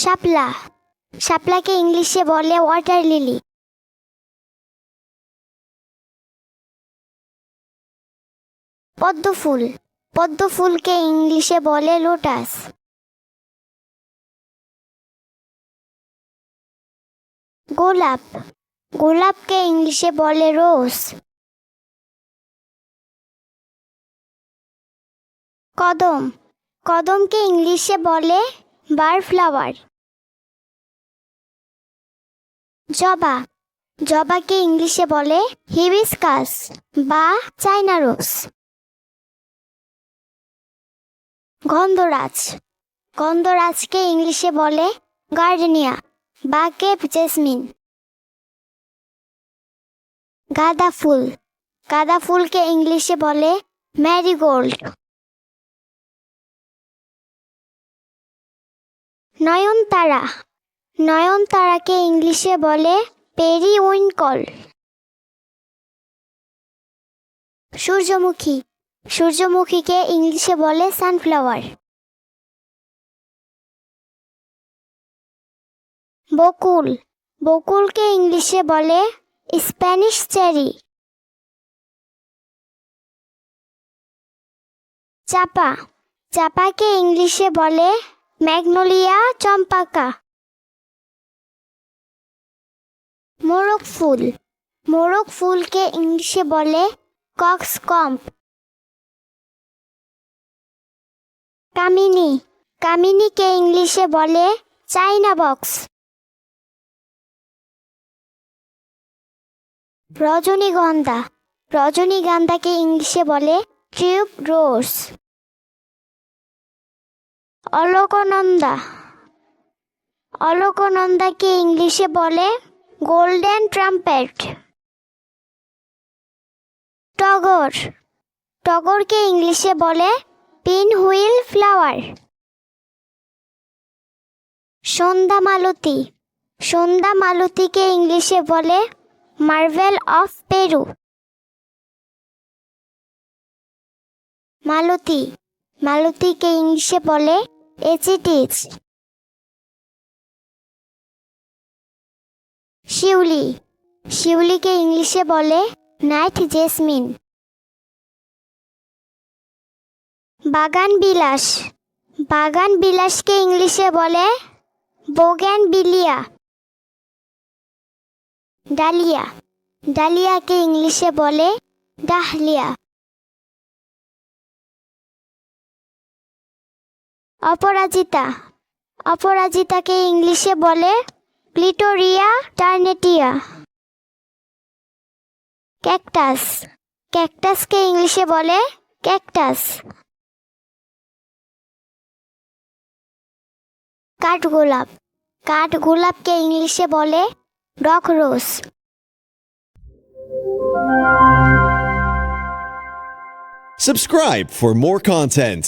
শাপলা, শাপলাকে ইংলিশে বলে water lily. পদ্মফুল, পদ্মফুলকে ইংলিশে বলে লোটাস। গোলাপ, গোলাপকে ইংলিশে বলে রোজ। কদম, কদমকে ইংলিশে বলে বারফ্লাওয়ার। জবা, জবাকে ইংলিশে বলে হিবিস্কাস বা চাইনা রোজ। গন্ধরাজ, গন্ধরাজকে ইংলিশে বলে গার্ডেনিয়া বা কেপ জেসমিন। গাঁদা ফুল, গাঁদা ফুলকে ইংলিশে বলে ম্যারিগোল্ড। নয়নতারা, নয়নতারাকে ইংলিশে বলে পেরিউইঙ্কল। সূর্যমুখী, সূর্যমুখীকে ইংলিশে বলে সানফ্লাওয়ার। বকুল, বকুলকে ইংলিশে বলে স্প্যানিশ চেরি। চাপা, চাপাকে ইংলিশে বলে ম্যাগনোলিয়া চম্পাকা। মোরগ ফুল, মোরগ ফুলকে ইংলিশে বলে কক্সকম্প। কামিনী, কামিনীকে ইংলিশে বলে চাইনা বক্স। রজনীগন্ধা, রজনীগন্ধাকে ইংলিশে বলে টিউব রোজ। অলকনন্দা, অলকনন্দাকে ইংলিশে বলে গোল্ডেন ট্রাম্পেট। টগর, টগরকে ইংলিশে বলে পিন হুইল ফ্লাওয়ার। সন্ধ্যা মালতী, সন্ধ্যা মালতীকে ইংলিশে বলে মার্ভেল অফ পেরু। মালতী, মালতীকে ইংলিশে বলে এচিটিস। শিউলি, শিউলিকে ইংলিশে বলে নাইট জেসমিন। বাগান বিলাস, বাগান বিলাসকে ইংলিশে বলে বোগেনভিলিয়া। ডালিয়া, ডালিয়াকে ইংলিশে বলে ডাহলিয়া। অপরাজিতা, অপরাজিতাকে ইংলিশে বলে ক্লিটোরিয়া টার্নেটিয়া। ক্যাকটাস, ক্যাকটাসকে ইংলিশে বলে ক্যাকটাস। কাঠগোলাপ, কাঠগোলাপকে ইংলিশে বলে rock rose. Subscribe for more content.